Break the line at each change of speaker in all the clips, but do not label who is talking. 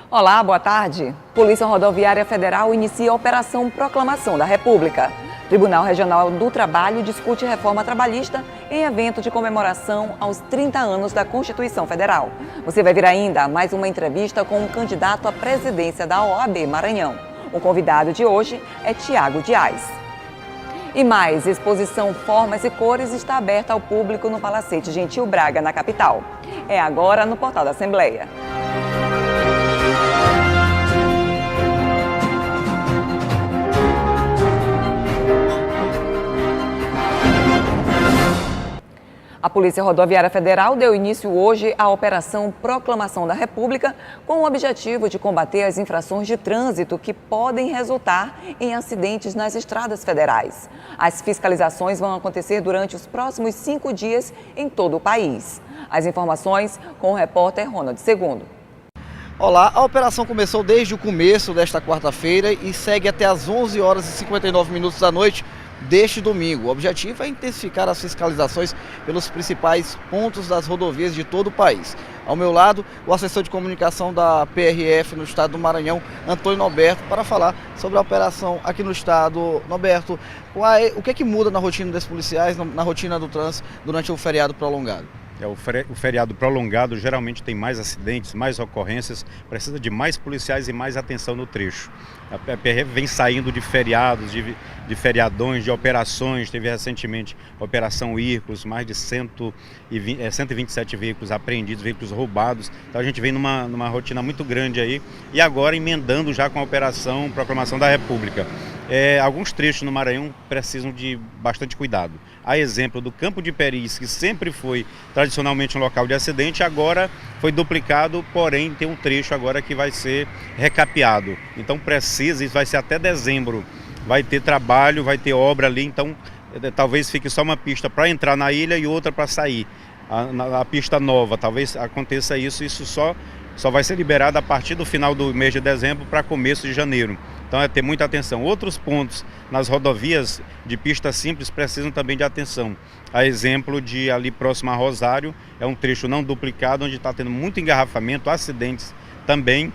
Olá, boa tarde. Polícia Rodoviária Federal inicia a Operação Proclamação da República. Tribunal Regional do Trabalho discute reforma trabalhista em evento de comemoração aos 30 anos da Constituição Federal. Você vai ver ainda mais uma entrevista com um candidato à presidência da OAB Maranhão. O convidado de hoje é Tiago Dias. E mais, exposição Formas e Cores está aberta ao público no Palacete Gentil Braga, na capital. É agora no Portal da Assembleia. A Polícia Rodoviária Federal deu início hoje à Operação Proclamação da República com o objetivo de combater as infrações de trânsito que podem resultar em acidentes nas estradas federais. As fiscalizações vão acontecer durante os próximos 5 dias em todo o país. As informações com o repórter Ronald II.
Olá, a operação começou desde o começo desta quarta-feira e segue até às 11 horas e 59 minutos da noite deste domingo. O objetivo é intensificar as fiscalizações pelos principais pontos das rodovias de todo o país. Ao meu lado, o assessor de comunicação da PRF no estado do Maranhão, Antônio Norberto, para falar sobre a operação aqui no estado. Norberto, o que é que muda na rotina dos policiais, na rotina do trânsito durante o feriado prolongado?
O feriado prolongado geralmente tem mais acidentes, mais ocorrências, precisa de mais policiais e mais atenção no trecho. A PRF vem saindo de feriados, de feriadões, de operações. Teve recentemente a Operação Ircos, mais de 127 veículos apreendidos, veículos roubados. Então a gente vem numa rotina muito grande aí e agora emendando já com a Operação Proclamação da República. Alguns trechos no Maranhão precisam de bastante cuidado. A exemplo do Campo de Peris, que sempre foi tradicionalmente um local de acidente, agora foi duplicado, porém tem um trecho agora que vai ser recapeado. Então precisa, isso vai ser até dezembro, vai ter trabalho, vai ter obra ali, então talvez fique só uma pista para entrar na ilha e outra para sair. A pista nova, talvez aconteça isso só vai ser liberado a partir do final do mês de dezembro para começo de janeiro. Então é ter muita atenção. Outros pontos nas rodovias de pista simples precisam também de atenção. A exemplo de ali próximo a Rosário, é um trecho não duplicado, onde está tendo muito engarrafamento, acidentes também,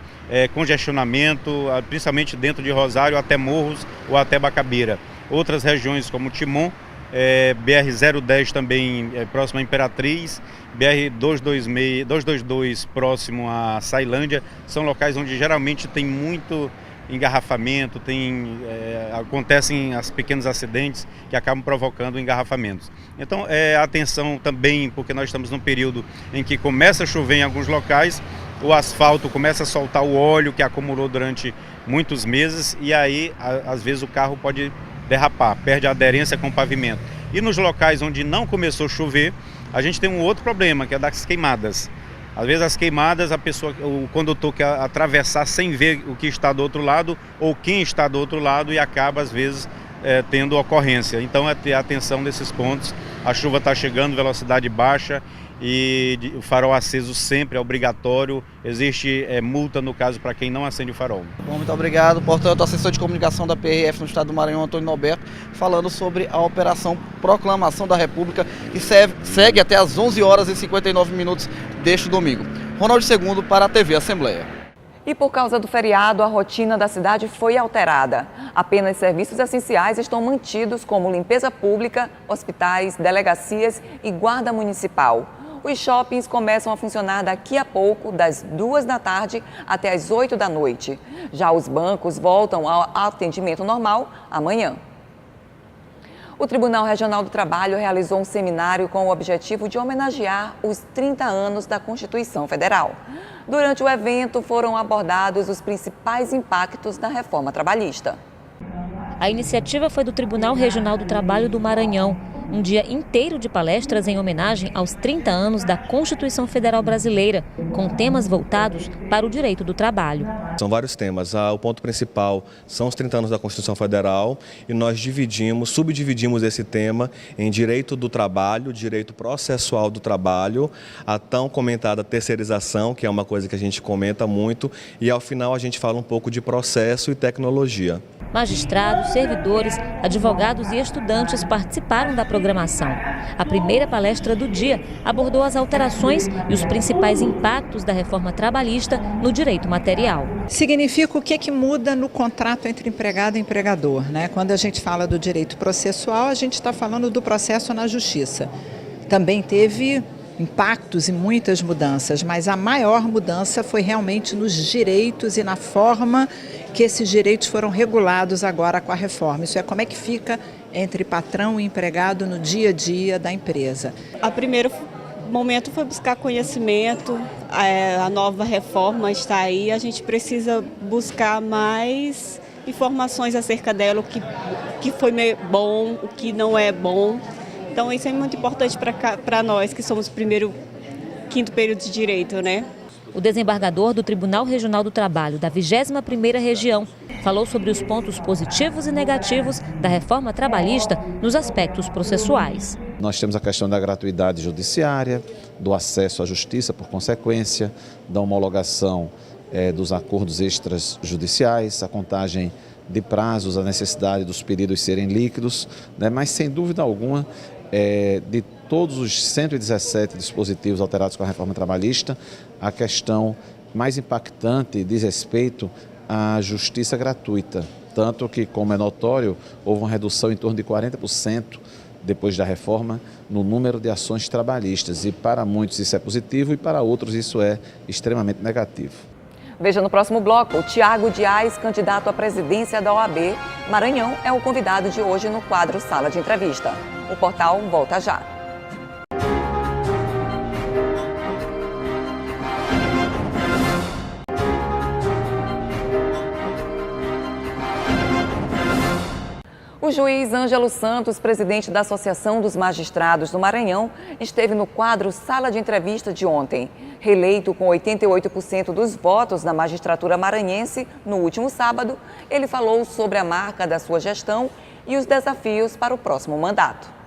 congestionamento, principalmente dentro de Rosário, até Morros ou até Bacabeira. Outras regiões como Timon, BR-010 também próximo à Imperatriz, BR-222 próximo a Sailândia, são locais onde geralmente tem muito engarrafamento, acontecem os pequenos acidentes que acabam provocando engarrafamentos. Então, atenção também, porque nós estamos num período em que começa a chover em alguns locais, o asfalto começa a soltar o óleo que acumulou durante muitos meses e aí, às vezes, o carro pode derrapar, perde a aderência com o pavimento. E nos locais onde não começou a chover, a gente tem um outro problema, que é das queimadas. Às vezes as queimadas, o condutor quer atravessar sem ver o que está do outro lado ou quem está do outro lado e acaba, às vezes, tendo ocorrência. Então é ter atenção nesses pontos. A chuva está chegando, velocidade baixa e o farol aceso sempre é obrigatório. Existe multa no caso para quem não acende o farol.
Bom, muito obrigado. Portanto, assessor de comunicação da PRF no estado do Maranhão, Antônio Norberto, falando sobre a Operação Proclamação da República, que segue até às 11 horas e 59 minutos deste domingo. Ronald II para a TV Assembleia.
E por causa do feriado, a rotina da cidade foi alterada. Apenas serviços essenciais estão mantidos, como limpeza pública, hospitais, delegacias e guarda municipal. Os shoppings começam a funcionar daqui a pouco, das 2 da tarde até as 8 da noite. Já os bancos voltam ao atendimento normal amanhã. O Tribunal Regional do Trabalho realizou um seminário com o objetivo de homenagear os 30 anos da Constituição Federal. Durante o evento, foram abordados os principais impactos da reforma trabalhista.
A iniciativa foi do Tribunal Regional do Trabalho do Maranhão. Um dia inteiro de palestras em homenagem aos 30 anos da Constituição Federal Brasileira, com temas voltados para o direito do trabalho.
São vários temas. O ponto principal são os 30 anos da Constituição Federal e nós subdividimos esse tema em direito do trabalho, direito processual do trabalho, a tão comentada terceirização, que é uma coisa que a gente comenta muito, e ao final a gente fala um pouco de processo e tecnologia.
Magistrados, servidores, advogados e estudantes participaram da programação programação. A primeira palestra do dia abordou as alterações e os principais impactos da reforma trabalhista no direito material.
Significa o que muda no contrato entre empregado e empregador, né? Quando a gente fala do direito processual, a gente está falando do processo na justiça. Também teve impactos e muitas mudanças, mas a maior mudança foi realmente nos direitos e na forma que esses direitos foram regulados agora com a reforma. Isso é como é que fica entre patrão e empregado no dia a dia da empresa.
O primeiro momento foi buscar conhecimento, a nova reforma está aí, a gente precisa buscar mais informações acerca dela, o que foi bom, o que não é bom. Então isso é muito importante para nós que somos quinto período de direito, né?
O desembargador do Tribunal Regional do Trabalho da 21ª Região falou sobre os pontos positivos e negativos da reforma trabalhista nos aspectos processuais.
Nós temos a questão da gratuidade judiciária, do acesso à justiça por consequência, da homologação dos acordos extrajudiciais, a contagem de prazos, a necessidade dos pedidos serem líquidos, né? Mas sem dúvida alguma, de todos os 117 dispositivos alterados com a reforma trabalhista, a questão mais impactante diz respeito à justiça gratuita, tanto que, como é notório, houve uma redução em torno de 40% depois da reforma no número de ações trabalhistas, e para muitos isso é positivo e para outros isso é extremamente negativo.
Veja no próximo bloco, o Tiago Dias, candidato à presidência da OAB Maranhão, é o convidado de hoje no quadro Sala de Entrevista. O portal volta já. O juiz Ângelo Santos, presidente da Associação dos Magistrados do Maranhão, esteve no quadro Sala de Entrevista de ontem. Reeleito com 88% dos votos da magistratura maranhense no último sábado, ele falou sobre a marca da sua gestão e os desafios para o próximo mandato.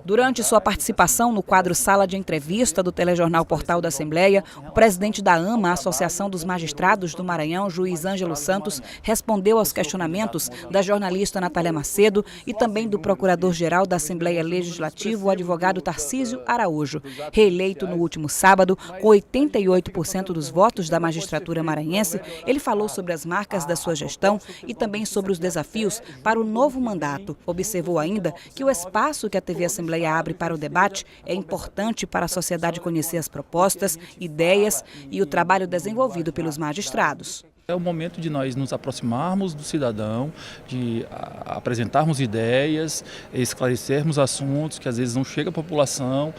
Durante sua participação no quadro Sala de Entrevista do telejornal Portal da Assembleia, o presidente da AMA, a Associação dos Magistrados do Maranhão, juiz Ângelo Santos, respondeu aos questionamentos da jornalista Natália Macedo e também do procurador-geral da Assembleia Legislativa, o advogado Tarcísio Araújo. Reeleito no último sábado, com 88% dos votos da magistratura maranhense, ele falou sobre as marcas da sua gestão e também sobre os desafios para o novo mandato. Observou ainda que o espaço que a TV Assembleia abre para o debate é importante para a sociedade conhecer as propostas, ideias e o trabalho desenvolvido pelos magistrados.
É o momento de nós nos aproximarmos do cidadão, de apresentarmos ideias, esclarecermos assuntos que às vezes não chegam à população.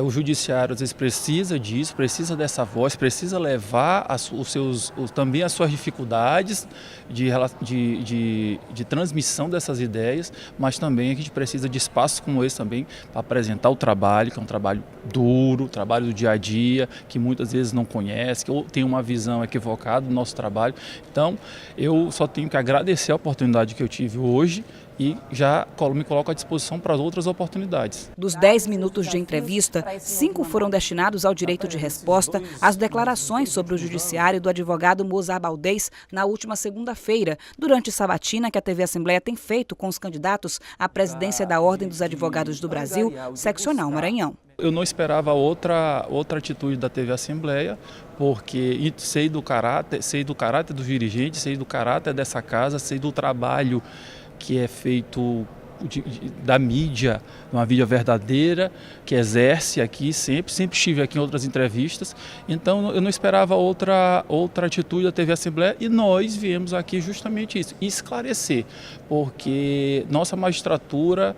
O judiciário às vezes precisa disso, precisa dessa voz, precisa levar também as suas dificuldades de transmissão dessas ideias, mas também a gente precisa de espaços como esse também para apresentar o trabalho, que é um trabalho duro, trabalho do dia a dia, que muitas vezes não conhece, ou tem uma visão equivocada do nosso trabalho. Então, eu só tenho que agradecer a oportunidade que eu tive hoje e já me coloco à disposição para outras oportunidades.
Dos 10 minutos de entrevista, 5 foram destinados ao direito de resposta às declarações sobre o judiciário do advogado Mozar Baldez na última segunda-feira, durante sabatina que a TV Assembleia tem feito com os candidatos à presidência da Ordem dos Advogados do Brasil, seccional Maranhão.
Eu não esperava outra atitude da TV Assembleia, porque sei do caráter dos dirigentes, sei do caráter dessa casa, sei do trabalho que é feito da mídia, uma mídia verdadeira, que exerce aqui sempre estive aqui em outras entrevistas, então eu não esperava outra atitude da TV Assembleia e nós viemos aqui justamente isso, esclarecer, porque nossa magistratura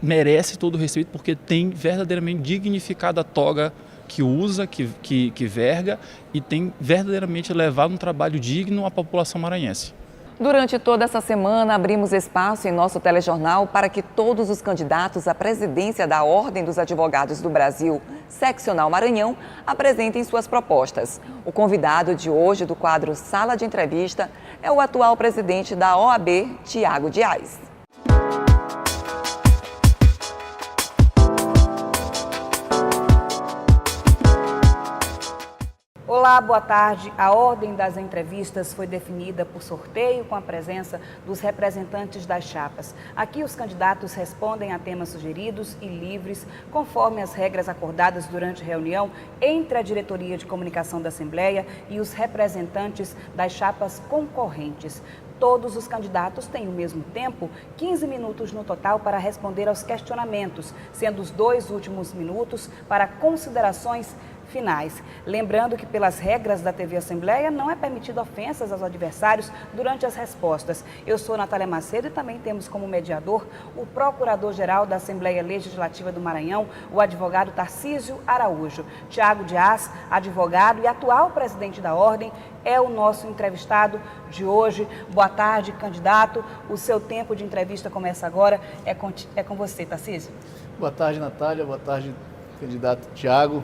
merece todo o respeito, porque tem verdadeiramente dignificado a toga que usa, que verga e tem verdadeiramente levado um trabalho digno à população maranhense.
Durante toda essa semana, abrimos espaço em nosso telejornal para que todos os candidatos à presidência da Ordem dos Advogados do Brasil, seccional Maranhão, apresentem suas propostas. O convidado de hoje do quadro Sala de Entrevista é o atual presidente da OAB, Tiago Dias. Olá,
Olá, boa tarde. A ordem das entrevistas foi definida por sorteio com a presença dos representantes das chapas. Aqui os candidatos respondem a temas sugeridos e livres, conforme as regras acordadas durante a reunião entre a diretoria de comunicação da Assembleia e os representantes das chapas concorrentes. Todos os candidatos têm o mesmo tempo, 15 minutos no total, para responder aos questionamentos, sendo os 2 últimos minutos para considerações finais. Lembrando que, pelas regras da TV Assembleia, não é permitido ofensas aos adversários durante as respostas. Eu sou Natália Macedo e também temos como mediador o Procurador-Geral da Assembleia Legislativa do Maranhão, o advogado Tarcísio Araújo. Tiago Dias, advogado e atual presidente da Ordem, é o nosso entrevistado de hoje. Boa tarde, candidato. O seu tempo de entrevista começa agora. É com você, Tarcísio.
Boa tarde, Natália. Boa tarde, candidato Tiago.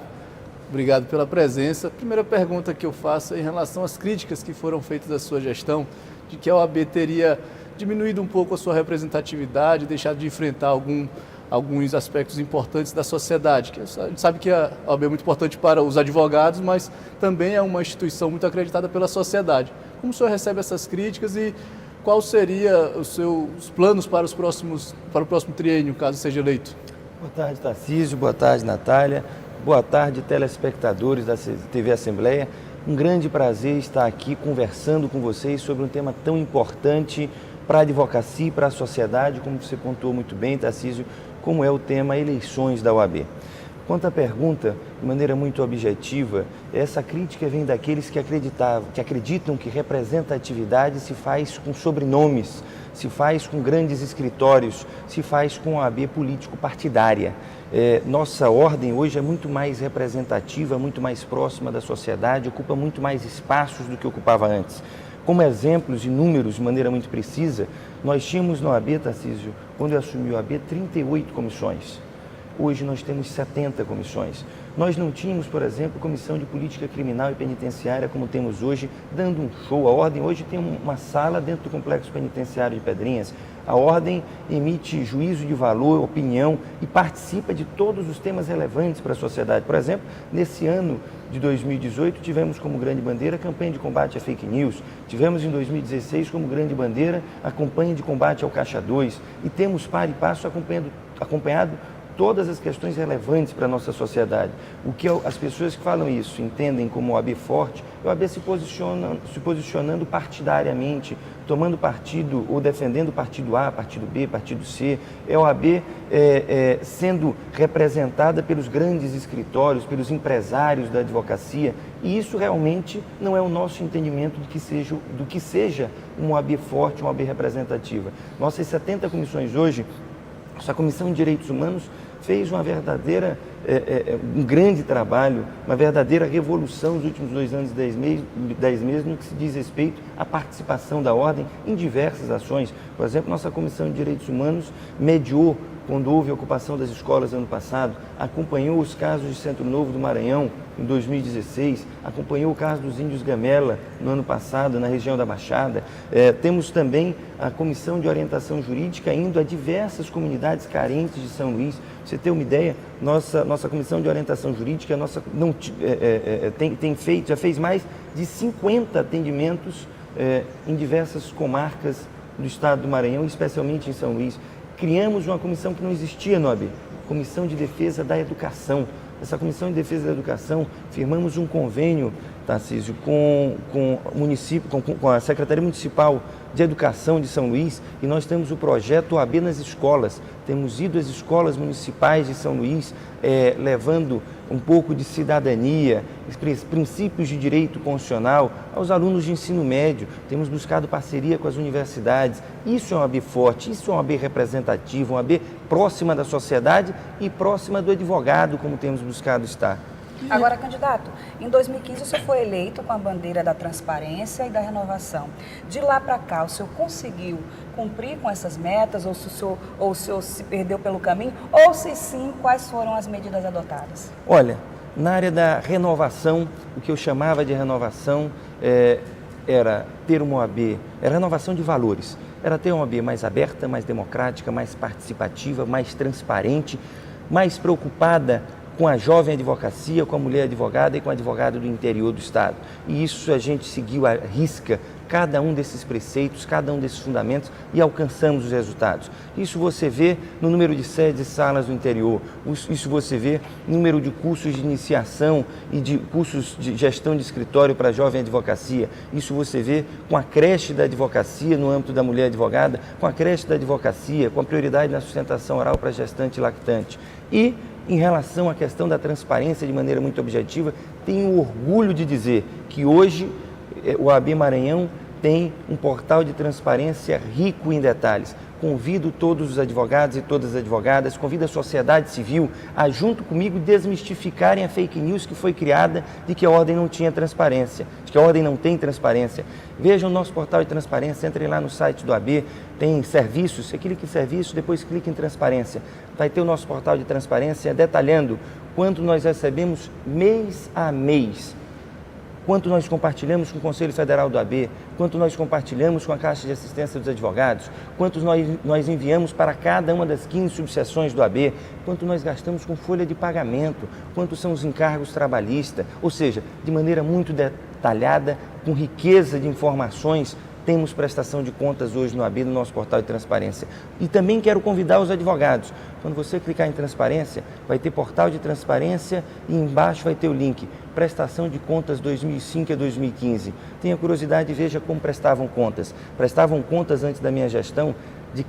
Obrigado pela presença. A primeira pergunta que eu faço é em relação às críticas que foram feitas à sua gestão, de que a OAB teria diminuído um pouco a sua representatividade, deixado de enfrentar alguns aspectos importantes da sociedade. A gente sabe que a OAB é muito importante para os advogados, mas também é uma instituição muito acreditada pela sociedade. Como o senhor recebe essas críticas e qual seria os seus planos para o próximo triênio, caso seja eleito?
Boa tarde, Tarcísio. Boa tarde, Natália. Boa tarde, telespectadores da TV Assembleia. Um grande prazer estar aqui conversando com vocês sobre um tema tão importante para a advocacia e para a sociedade, como você pontuou muito bem, Tarcísio, como é o tema eleições da OAB. Quanto à pergunta, de maneira muito objetiva, essa crítica vem daqueles que acreditam que representatividade se faz com sobrenomes, se faz com grandes escritórios, se faz com a OAB político-partidária. Nossa ordem hoje é muito mais representativa, muito mais próxima da sociedade, ocupa muito mais espaços do que ocupava antes. Como exemplos e números de maneira muito precisa, nós tínhamos na OAB, Tarcísio, quando eu assumi a OAB, 38 comissões. Hoje nós temos 70 comissões. Nós não tínhamos, por exemplo, comissão de política criminal e penitenciária como temos hoje, dando um show. A Ordem hoje tem uma sala dentro do complexo penitenciário de Pedrinhas. A Ordem emite juízo de valor, opinião e participa de todos os temas relevantes para a sociedade. Por exemplo, nesse ano de 2018, tivemos como grande bandeira a campanha de combate à fake news. Tivemos em 2016 como grande bandeira a campanha de combate ao Caixa 2. E temos par e passo acompanhado todas as questões relevantes para a nossa sociedade. O que as pessoas que falam isso entendem como OAB forte, é a OAB se posicionando partidariamente, tomando partido ou defendendo partido A, partido B, partido C. É a OAB sendo representada pelos grandes escritórios, pelos empresários da advocacia, e isso realmente não é o nosso entendimento do que seja uma OAB forte, uma OAB representativa. Nossas 70 comissões hoje, nossa Comissão de Direitos Humanos fez um grande trabalho, uma verdadeira revolução nos últimos 2 anos e 10 meses no que se diz respeito à participação da Ordem em diversas ações. Por exemplo, nossa Comissão de Direitos Humanos mediou quando houve a ocupação das escolas ano passado, acompanhou os casos de Centro Novo do Maranhão em 2016, acompanhou o caso dos índios Gamela no ano passado, na região da Baixada. Temos também a Comissão de Orientação Jurídica indo a diversas comunidades carentes de São Luís. Pra você ter uma ideia, nossa Comissão de Orientação Jurídica já fez mais de 50 atendimentos em diversas comarcas do estado do Maranhão, especialmente em São Luís. Criamos uma comissão que não existia no OAB, Comissão de Defesa da Educação. Essa Comissão de Defesa da Educação, firmamos um convênio, Tarcísio, com a Secretaria Municipal de Educação de São Luís, e nós temos o projeto OAB nas escolas. Temos ido às escolas municipais de São Luís, levando um pouco de cidadania, princípios de direito constitucional aos alunos de ensino médio. Temos buscado parceria com as universidades. Isso é uma OAB forte, isso é uma OAB representativa, uma OAB próxima da sociedade e próxima do advogado, como temos buscado estar.
Agora, candidato, em 2015 o senhor foi eleito com a bandeira da transparência e da renovação. De lá para cá, o senhor conseguiu cumprir com essas metas ou o senhor se perdeu pelo caminho? Ou se sim, quais foram as medidas adotadas?
Olha, na área da renovação, o que eu chamava de renovação era ter uma OAB, era renovação de valores. Era ter uma OAB mais aberta, mais democrática, mais participativa, mais transparente, mais preocupada com a jovem advocacia, com a mulher advogada e com o advogado do interior do Estado. E isso a gente seguiu à risca cada um desses preceitos, cada um desses fundamentos e alcançamos os resultados. Isso você vê no número de sedes e salas do interior, isso você vê no número de cursos de iniciação e de cursos de gestão de escritório para a jovem advocacia, isso você vê com a creche da advocacia no âmbito da mulher advogada, com a creche da advocacia, com a prioridade na sustentação oral para gestante e lactante. E em relação à questão da transparência de maneira muito objetiva, tenho orgulho de dizer que hoje o OAB Maranhão tem um portal de transparência rico em detalhes. Convido todos os advogados e todas as advogadas, convido a sociedade civil a, junto comigo, desmistificarem a fake news que foi criada de que a ordem não tinha transparência, de que a ordem não tem transparência. Vejam o nosso portal de transparência, entrem lá no site do AB, tem serviços, você clica em serviços, depois clica em transparência. Vai ter o nosso portal de transparência detalhando quanto nós recebemos mês a mês, quanto nós compartilhamos com o Conselho Federal do AB, quanto nós compartilhamos com a Caixa de Assistência dos Advogados, quanto nós enviamos para cada uma das 15 subseções do AB, quanto nós gastamos com folha de pagamento, quantos são os encargos trabalhistas, ou seja, de maneira muito detalhada, com riqueza de informações. Temos prestação de contas hoje no AB, no nosso portal de transparência. E também quero convidar os advogados. Quando você clicar em transparência, vai ter portal de transparência e embaixo vai ter o link prestação de contas 2005 a 2015. Tenha curiosidade e veja como prestavam contas. Prestavam contas antes da minha gestão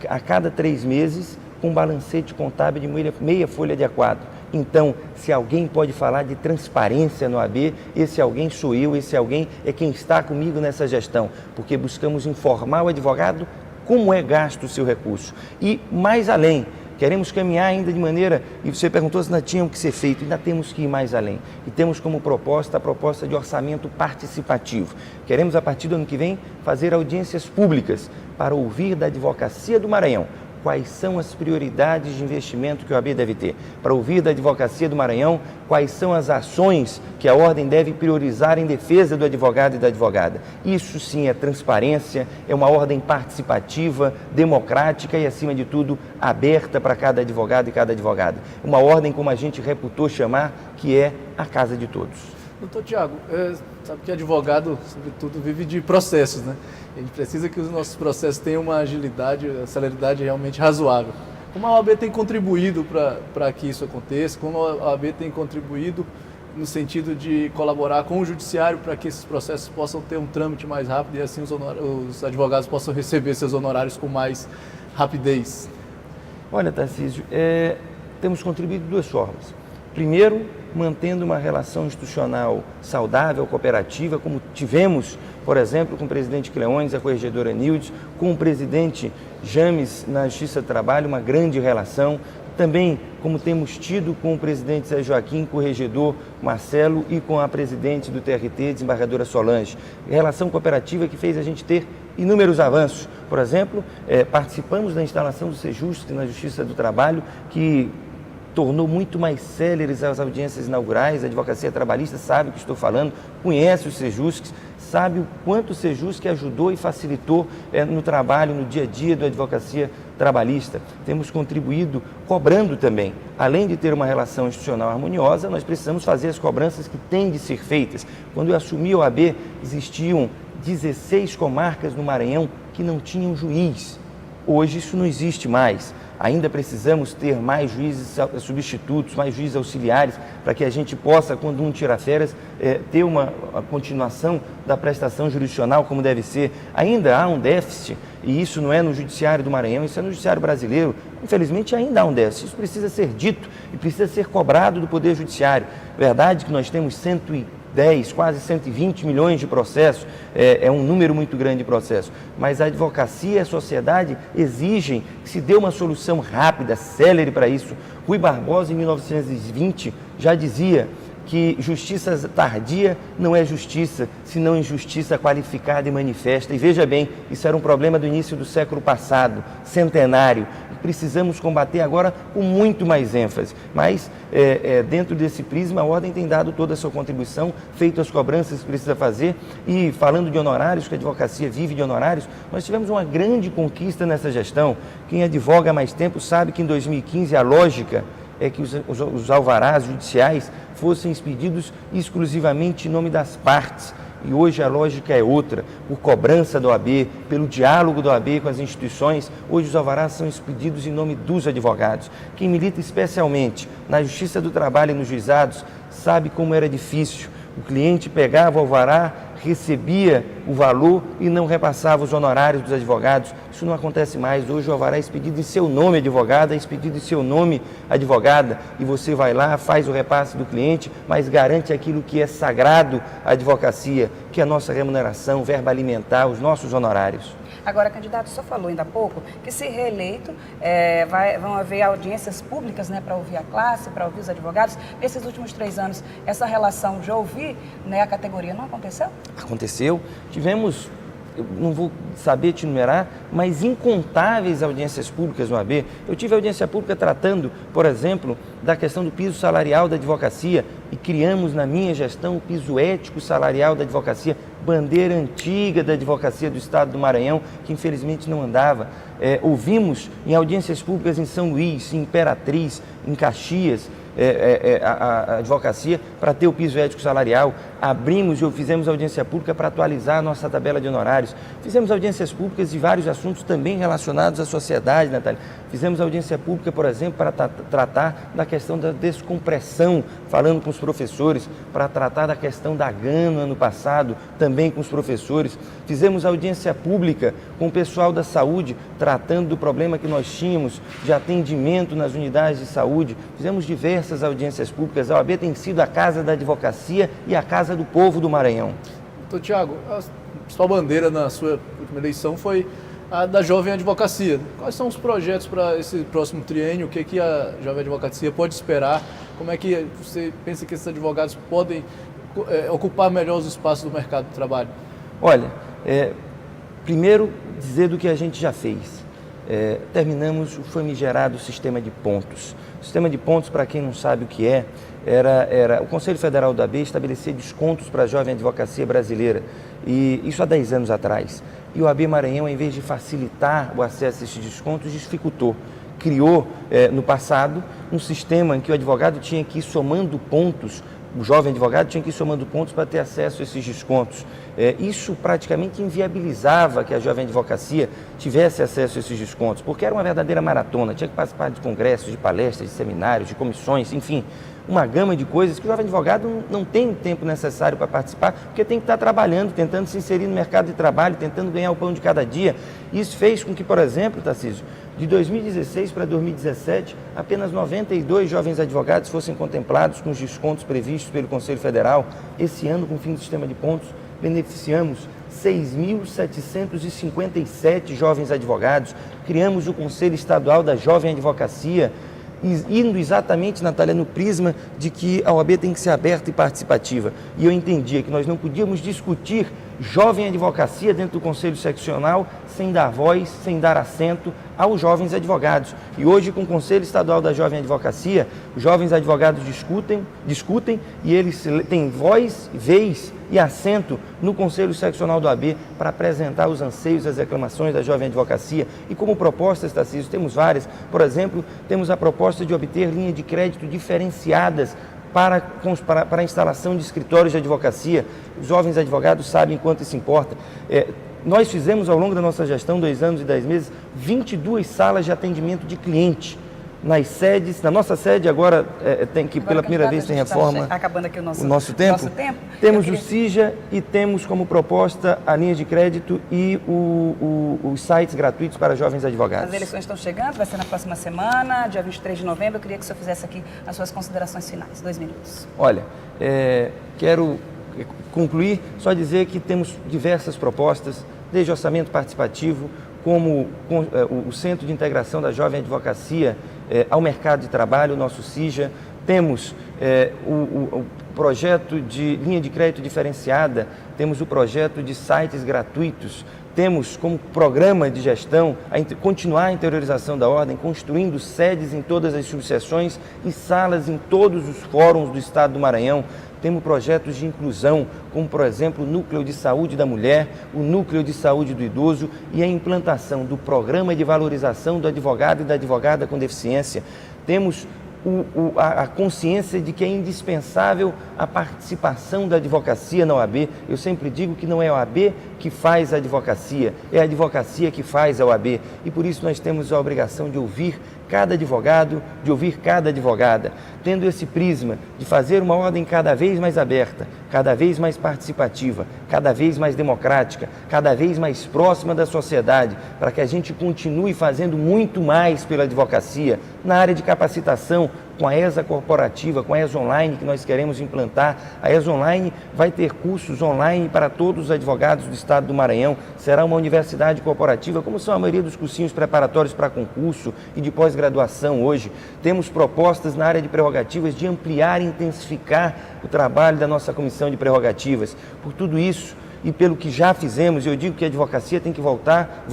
a cada 3 meses com um balancete contábil de meia folha de A4. Então, se alguém pode falar de transparência no AB, esse alguém sou eu, esse alguém é quem está comigo nessa gestão, porque buscamos informar o advogado como é gasto o seu recurso. E mais além, queremos caminhar ainda de maneira, e você perguntou se ainda tinha o que ser feito, ainda temos que ir mais além. E temos como proposta a proposta de orçamento participativo. Queremos, a partir do ano que vem, fazer audiências públicas para ouvir da advocacia do Maranhão quais são as prioridades de investimento que o AB deve ter, para ouvir da advocacia do Maranhão quais são as ações que a ordem deve priorizar em defesa do advogado e da advogada. Isso sim é transparência, é uma ordem participativa, democrática e, acima de tudo, aberta para cada advogado e cada advogada. Uma ordem, como a gente reputou chamar, que é a casa de todos.
Doutor Tiago, sabe que advogado, sobretudo, vive de processos, né? A gente precisa que os nossos processos tenham uma agilidade, uma celeridade realmente razoável. Como a OAB tem contribuído para que isso aconteça, como a OAB tem contribuído no sentido de colaborar com o judiciário para que esses processos possam ter um trâmite mais rápido e assim os advogados possam receber seus honorários com mais rapidez?
Olha, Tarcísio, temos contribuído de 2 formas. Primeiro, mantendo uma relação institucional saudável, cooperativa, como tivemos, por exemplo, com o presidente Cleones, a corregedora Nildes, com o presidente James na Justiça do Trabalho, uma grande relação. Também, como temos tido com o presidente Zé Joaquim, corregedor Marcelo e com a presidente do TRT, desembargadora Solange. Relação cooperativa que fez a gente ter inúmeros avanços. Por exemplo, participamos da instalação do Sejusc na Justiça do Trabalho, que tornou muito mais céleres as audiências inaugurais. A advocacia trabalhista sabe o que estou falando, conhece os Sejuscs, sabe o quanto o Sejusc ajudou e facilitou no trabalho, no dia a dia da advocacia trabalhista. Temos contribuído cobrando também. Além de ter uma relação institucional harmoniosa, nós precisamos fazer as cobranças que têm de ser feitas. Quando eu assumi o OAB, existiam 16 comarcas no Maranhão que não tinham juiz. Hoje isso não existe mais. Ainda precisamos ter mais juízes substitutos, mais juízes auxiliares, para que a gente possa, quando um tira férias, ter uma continuação da prestação jurisdicional como deve ser. Ainda há um déficit, e isso não é no judiciário do Maranhão, isso é no judiciário brasileiro. Infelizmente ainda há um déficit, isso precisa ser dito e precisa ser cobrado do Poder Judiciário. Verdade que nós temos 110, quase 120 milhões de processos, é um número muito grande de processos, mas a advocacia e a sociedade exigem que se dê uma solução rápida, célere para isso. Rui Barbosa, em 1920, já dizia que justiça tardia não é justiça, senão injustiça qualificada e manifesta. E veja bem, isso era um problema do início do século passado, centenário. Precisamos combater agora com muito mais ênfase. Mas, dentro desse prisma, a Ordem tem dado toda a sua contribuição, feito as cobranças que precisa fazer. E falando de honorários, que a advocacia vive de honorários, nós tivemos uma grande conquista nessa gestão. Quem advoga há mais tempo sabe que em 2015 a lógica é que os alvarás judiciais fossem expedidos exclusivamente em nome das partes. E hoje a lógica é outra, por cobrança da OAB, pelo diálogo da OAB com as instituições, hoje os alvarás são expedidos em nome dos advogados. Quem milita especialmente na Justiça do Trabalho e nos juizados sabe como era difícil. O cliente pegava o alvará, recebia o valor e não repassava os honorários dos advogados. Isso não acontece mais. Hoje o alvará é expedido em seu nome, advogada, é expedido em seu nome, advogada, e você vai lá, faz o repasse do cliente, mas garante aquilo que é sagrado à advocacia, que é a nossa remuneração, verba alimentar, os nossos honorários.
Agora, candidato, só falou ainda há pouco que, se reeleito, vão haver audiências públicas, né, para ouvir a classe, para ouvir os advogados. Nesses últimos 3 anos, essa relação de ouvir, né, a categoria não aconteceu?
Aconteceu. Tivemos, eu não vou saber te enumerar, mas incontáveis audiências públicas no AB. Eu tive audiência pública tratando, por exemplo, da questão do piso salarial da advocacia e criamos na minha gestão o piso ético salarial da advocacia, bandeira antiga da advocacia do Estado do Maranhão, que infelizmente não andava. Ouvimos em audiências públicas em São Luís, em Imperatriz, em Caxias, a advocacia para ter o piso ético salarial. Fizemos audiência pública para atualizar a nossa tabela de honorários. Fizemos audiências públicas de vários assuntos também relacionados à sociedade, Natália. Fizemos audiência pública, por exemplo, para tratar da questão da descompressão, falando com os professores, para tratar da questão da GAN no ano passado, também com os professores. Fizemos audiência pública com o pessoal da saúde, tratando do problema que nós tínhamos de atendimento nas unidades de saúde. Fizemos diversas audiências públicas. A OAB tem sido a casa da advocacia e a casa do povo do Maranhão.
Doutor Tiago, a principal bandeira na sua última eleição foi a da Jovem Advocacia. Quais são os projetos para esse próximo triênio? O que a Jovem Advocacia pode esperar? Como é que você pensa que esses advogados podem ocupar melhor os espaços do mercado de trabalho?
Olha, primeiro dizer do que a gente já fez. Terminamos o famigerado sistema de pontos. O sistema de pontos, para quem não sabe o que era o Conselho Federal da AB estabelecer descontos para a jovem advocacia brasileira, e isso há 10 anos atrás. E o AB Maranhão, em vez de facilitar o acesso a esses descontos, dificultou. Criou, no passado, um sistema em que o advogado tinha que ir somando pontos, o jovem advogado tinha que ir somando pontos para ter acesso a esses descontos. Isso praticamente inviabilizava que a jovem advocacia tivesse acesso a esses descontos, porque era uma verdadeira maratona, tinha que participar de congressos, de palestras, de seminários, de comissões, enfim, uma gama de coisas que o jovem advogado não tem o tempo necessário para participar, porque tem que estar trabalhando, tentando se inserir no mercado de trabalho, tentando ganhar o pão de cada dia. Isso fez com que, por exemplo, Tarcísio, de 2016 para 2017, apenas 92 jovens advogados fossem contemplados com os descontos previstos pelo Conselho Federal. Esse ano, com o fim do sistema de pontos, beneficiamos 6.757 jovens advogados, criamos o Conselho Estadual da Jovem Advocacia, indo exatamente, Natália, no prisma de que a OAB tem que ser aberta e participativa. E eu entendia que nós não podíamos discutir jovem advocacia dentro do Conselho Seccional sem dar voz, sem dar assento aos jovens advogados. E hoje, com o Conselho Estadual da Jovem Advocacia, os jovens advogados discutem e eles têm voz, vez e assento no Conselho Seccional do AB para apresentar os anseios, as reclamações da jovem advocacia. E como propostas, Tarcísio, temos várias. Por exemplo, temos a proposta de obter linhas de crédito diferenciadas para a instalação de escritórios de advocacia. Os jovens advogados sabem quanto isso importa. Nós fizemos, ao longo da nossa gestão, 2 anos e 10 meses, 22 salas de atendimento de cliente nas sedes. Na nossa sede agora tem que, pela primeira vez, tem reforma.
Acabando aqui o
nosso tempo. Temos o CIJA e temos como proposta a linha de crédito e os sites gratuitos para jovens advogados.
As eleições estão chegando, vai ser na próxima semana, dia 23 de novembro. Eu queria que o senhor fizesse aqui as suas considerações finais. 2 minutos.
Olha, quero concluir, só dizer que temos diversas propostas, desde orçamento participativo, como o Centro de Integração da Jovem Advocacia ao mercado de trabalho, o nosso CIJA. Temos o projeto de linha de crédito diferenciada, temos o projeto de sites gratuitos, temos como programa de gestão continuar a interiorização da ordem, construindo sedes em todas as subseções e salas em todos os fóruns do Estado do Maranhão. Temos projetos de inclusão, como, por exemplo, o Núcleo de Saúde da Mulher, o Núcleo de Saúde do Idoso e a implantação do Programa de Valorização do Advogado e da Advogada com Deficiência. Temos a consciência de que é indispensável a participação da advocacia na OAB. Eu sempre digo que não é a OAB que faz a advocacia, é a advocacia que faz a OAB. E por isso nós temos a obrigação de ouvir cada advogado, de ouvir cada advogada, tendo esse prisma de fazer uma ordem cada vez mais aberta, cada vez mais participativa, cada vez mais democrática, cada vez mais próxima da sociedade, para que a gente continue fazendo muito mais pela advocacia, na área de capacitação, com a ESA corporativa, com a ESA Online que nós queremos implantar. A ESA Online vai ter cursos online para todos os advogados do Estado do Maranhão. Será uma universidade corporativa, como são a maioria dos cursinhos preparatórios para concurso e de pós-graduação hoje. Temos propostas na área de prerrogativas de ampliar e intensificar o trabalho da nossa Comissão de Prerrogativas. Por tudo isso e pelo que já fizemos, eu digo que a advocacia tem que votar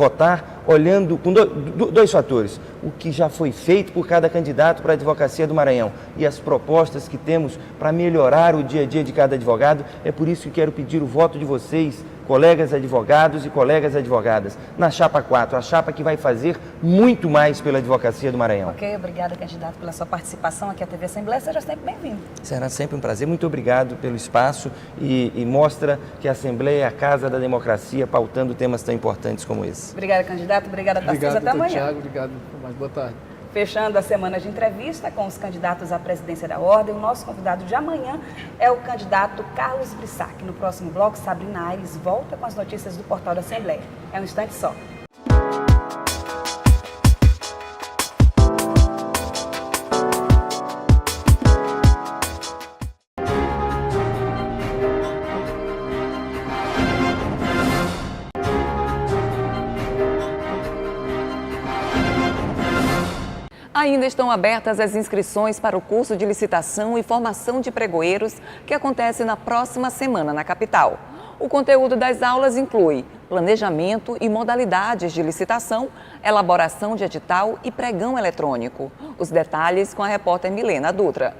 olhando com dois fatores: o que já foi feito por cada candidato para a advocacia do Maranhão e as propostas que temos para melhorar o dia a dia de cada advogado. É por isso que quero pedir o voto de vocês, colegas advogados e colegas advogadas, na chapa 4, a chapa que vai fazer muito mais pela advocacia do Maranhão.
Ok, obrigada, candidato, pela sua participação aqui à TV Assembleia. Seja sempre bem-vindo.
Será sempre um prazer. Muito obrigado pelo espaço e mostra que a Assembleia é a casa da democracia, pautando temas tão importantes como esse.
Obrigada, candidato. Obrigada, Tarcísio. Até amanhã.
Thiago, obrigado. Mais boa tarde.
Fechando a semana de entrevista com os candidatos à presidência da Ordem, o nosso convidado de amanhã é o candidato Carlos Brissac. No próximo bloco, Sabrina Aires volta com as notícias do Portal da Assembleia. É um instante só.
Ainda estão abertas as inscrições para o curso de licitação e formação de pregoeiros que acontece na próxima semana na capital. O conteúdo das aulas inclui planejamento e modalidades de licitação, elaboração de edital e pregão eletrônico. Os detalhes com a repórter Milena Dutra.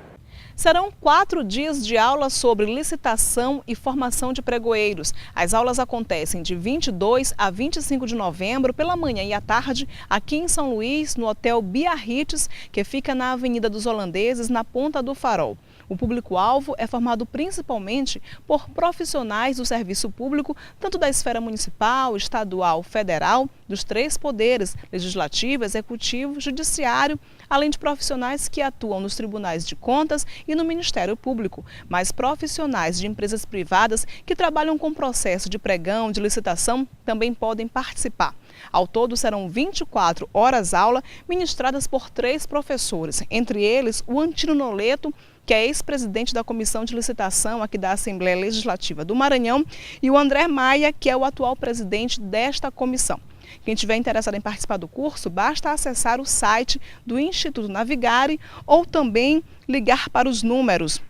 Serão 4 dias de aula sobre licitação e formação de pregoeiros. As aulas acontecem de 22 a 25 de novembro, pela manhã e à tarde, aqui em São Luís, no Hotel Biarritz, que fica na Avenida dos Holandeses, na Ponta do Farol. O público-alvo é formado principalmente por profissionais do serviço público, tanto da esfera municipal, estadual, federal, dos 3 poderes, legislativo, executivo, judiciário, além de profissionais que atuam nos tribunais de contas e no Ministério Público, mas profissionais de empresas privadas que trabalham com processo de pregão, de licitação, também podem participar. Ao todo, serão 24 horas-aula ministradas por 3 professores, entre eles o Antino Noleto, que é ex-presidente da Comissão de Licitação aqui da Assembleia Legislativa do Maranhão, e o André Maia, que é o atual presidente desta comissão. Quem tiver interessado em participar do curso, basta acessar o site do Instituto Navigare ou também ligar para os números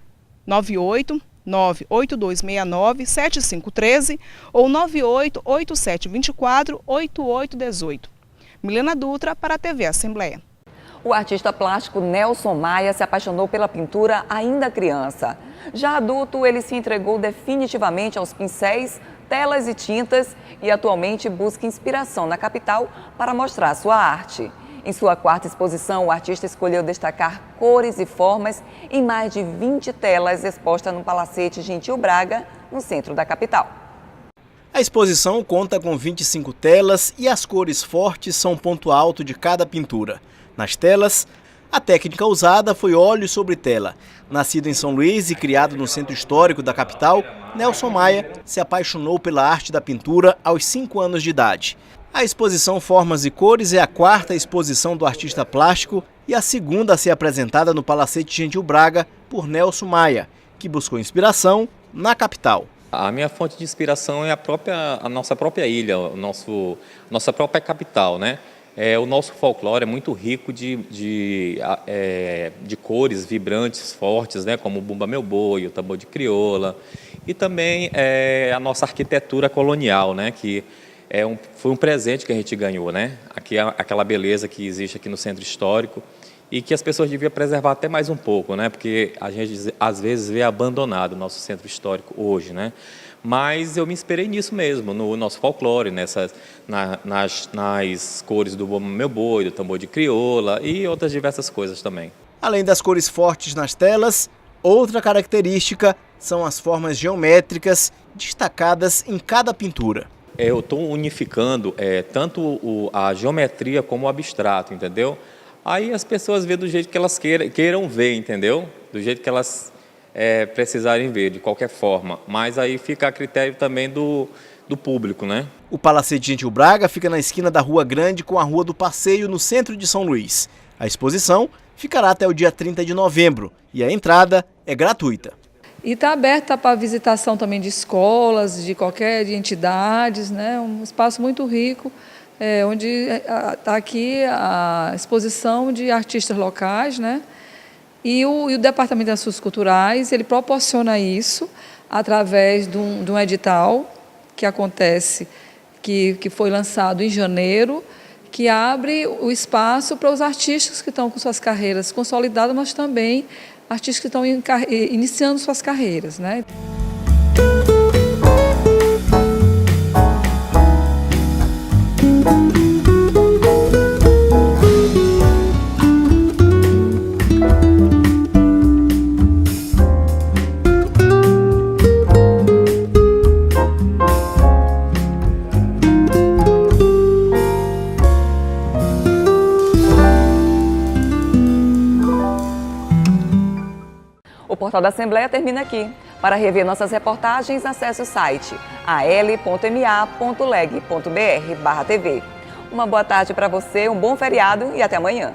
989-8269-7513 ou 98-8724-8818. Milena Dutra para a TV Assembleia.
O artista plástico Nelson Maia se apaixonou pela pintura ainda criança. Já adulto, ele se entregou definitivamente aos pincéis, telas e tintas e atualmente busca inspiração na capital para mostrar sua arte. Em sua 4ª exposição, o artista escolheu destacar cores e formas em mais de 20 telas expostas no Palacete Gentil Braga, no centro da capital.
A exposição conta com 25 telas e as cores fortes são ponto alto de cada pintura. Nas telas, a técnica usada foi óleo sobre tela. Nascido em São Luís e criado no centro histórico da capital, Nelson Maia se apaixonou pela arte da pintura aos 5 anos de idade. A exposição Formas e Cores é a 4ª exposição do artista plástico e a 2ª a ser apresentada no Palacete Gentil Braga por Nelson Maia, que buscou inspiração na capital.
A minha fonte de inspiração é a nossa própria ilha, nossa própria capital, né? O nosso folclore é muito rico de cores vibrantes, fortes, né? Como o Bumba Meu Boi, o tambor de crioula, e também a nossa arquitetura colonial, né? Que foi um presente que a gente ganhou, né? Aquela beleza que existe aqui no centro histórico e que as pessoas deviam preservar até mais um pouco, né? Porque a gente às vezes vê abandonado o nosso centro histórico hoje, né? Mas eu me inspirei nisso mesmo, no nosso folclore, nas cores do Bumba Meu Boi, do tambor de crioula e outras diversas coisas também.
Além das cores fortes nas telas, outra característica são as formas geométricas destacadas em cada pintura.
Eu estou unificando tanto a geometria como o abstrato, entendeu? Aí as pessoas vêem do jeito que elas queiram ver, entendeu? Do jeito que elas precisarem ver, de qualquer forma. Mas aí fica a critério também do público, né?
O Palacete Gentil Braga fica na esquina da Rua Grande com a Rua do Passeio, no centro de São Luís. A exposição ficará até o dia 30 de novembro e a entrada é gratuita.
E está aberta para visitação também de escolas, de entidades, né? Um espaço muito rico, onde está aqui a exposição de artistas locais, né? E o Departamento de Assuntos Culturais, ele proporciona isso através de um edital que acontece, que foi lançado em janeiro, que abre o espaço para os artistas que estão com suas carreiras consolidadas, mas também artistas que estão iniciando suas carreiras, né?
O Portal da Assembleia termina aqui. Para rever nossas reportagens, acesse o site al.ma.leg.br/tv. Uma boa tarde para você, um bom feriado e até amanhã.